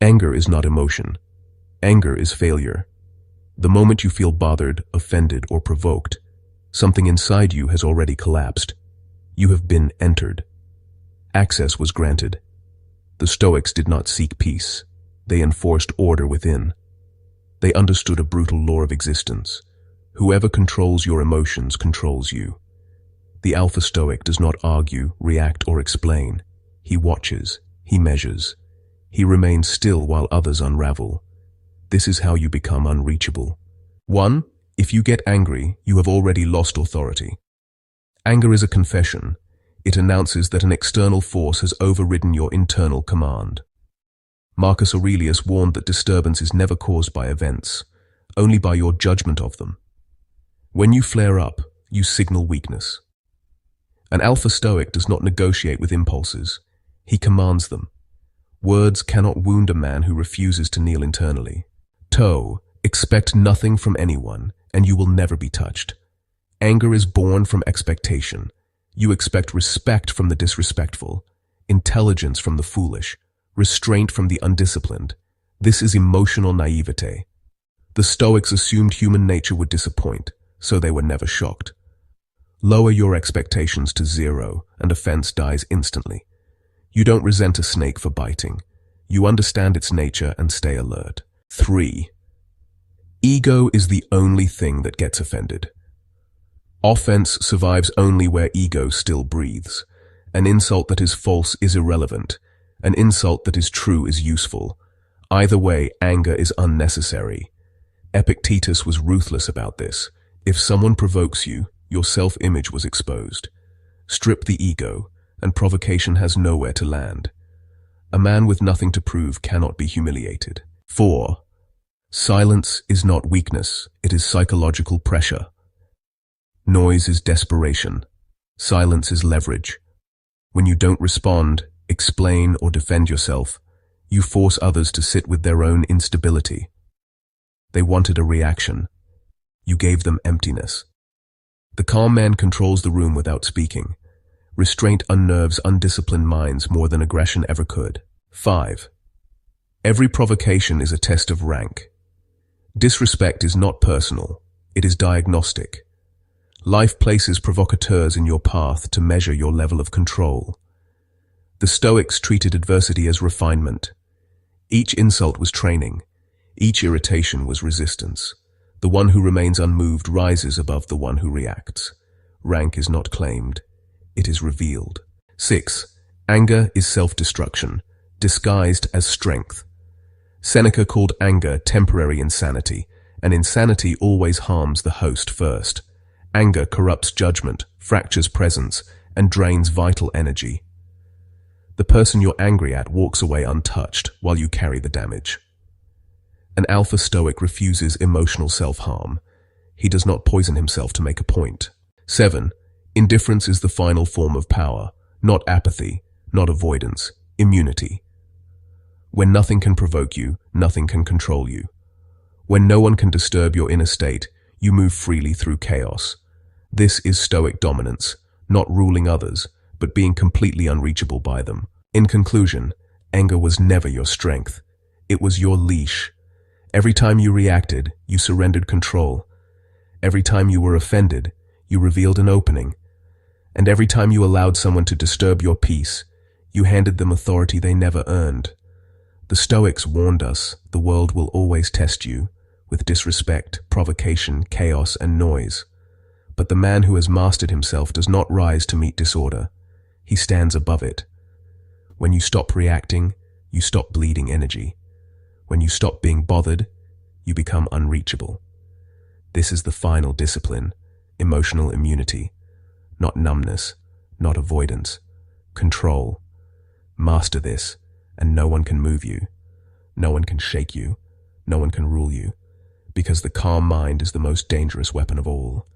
Anger is not emotion. Anger is failure. The moment you feel bothered, offended, or provoked, something inside you has already collapsed. You have been entered. Access was granted. The Stoics did not seek peace. They enforced order within. They understood a brutal law of existence. Whoever controls your emotions controls you. The Alpha Stoic does not argue, react, or explain. He watches. He measures. He remains still while others unravel. This is how you become unreachable. 1. If you get angry, you have already lost authority. Anger is a confession. It announces that an external force has overridden your internal command. Marcus Aurelius warned that disturbance is never caused by events, only by your judgment of them. When you flare up, you signal weakness. An Alpha Stoic does not negotiate with impulses. He commands them. Words cannot wound a man who refuses to kneel internally. Expect nothing from anyone, and you will never be touched. Anger is born from expectation. You expect respect from the disrespectful, intelligence from the foolish, restraint from the undisciplined. This is emotional naivete. The Stoics assumed human nature would disappoint, so they were never shocked. Lower your expectations to 0, and offense dies instantly. You don't resent a snake for biting. You understand its nature and stay alert. 3. Ego is the only thing that gets offended. Offense survives only where ego still breathes. An insult that is false is irrelevant. An insult that is true is useful. Either way, anger is unnecessary. Epictetus was ruthless about this. If someone provokes you, your self-image was exposed. Strip the ego, and provocation has nowhere to land. A man with nothing to prove cannot be humiliated. 4. Silence is not weakness, it is psychological pressure. Noise is desperation. Silence is leverage. When you don't respond, explain, or defend yourself, you force others to sit with their own instability. They wanted a reaction. You gave them emptiness. The calm man controls the room without speaking. Restraint unnerves undisciplined minds more than aggression ever could. 5. Every provocation is a test of rank. Disrespect is not personal, it is diagnostic. Life places provocateurs in your path to measure your level of control. The Stoics treated adversity as refinement. Each insult was training. Each irritation was resistance. The one who remains unmoved rises above the one who reacts. Rank is not claimed. It is revealed. 6. Anger is self-destruction, disguised as strength. Seneca called anger temporary insanity, and insanity always harms the host first. Anger corrupts judgment, fractures presence, and drains vital energy. The person you're angry at walks away untouched while you carry the damage. An Alpha Stoic refuses emotional self-harm. He does not poison himself to make a point. 7. Indifference is the final form of power, not apathy, not avoidance, immunity. When nothing can provoke you, nothing can control you. When no one can disturb your inner state, you move freely through chaos. This is Stoic dominance, not ruling others, but being completely unreachable by them. In conclusion, anger was never your strength. It was your leash. Every time you reacted, you surrendered control. Every time you were offended, you revealed an opening. And every time you allowed someone to disturb your peace, you handed them authority they never earned. The Stoics warned us the world will always test you with disrespect, provocation, chaos, and noise. But the man who has mastered himself does not rise to meet disorder. He stands above it. When you stop reacting, you stop bleeding energy. When you stop being bothered, you become unreachable. This is the final discipline, emotional immunity. Not numbness, not avoidance. Control. Master this, and no one can move you. No one can shake you. No one can rule you. Because the calm mind is the most dangerous weapon of all.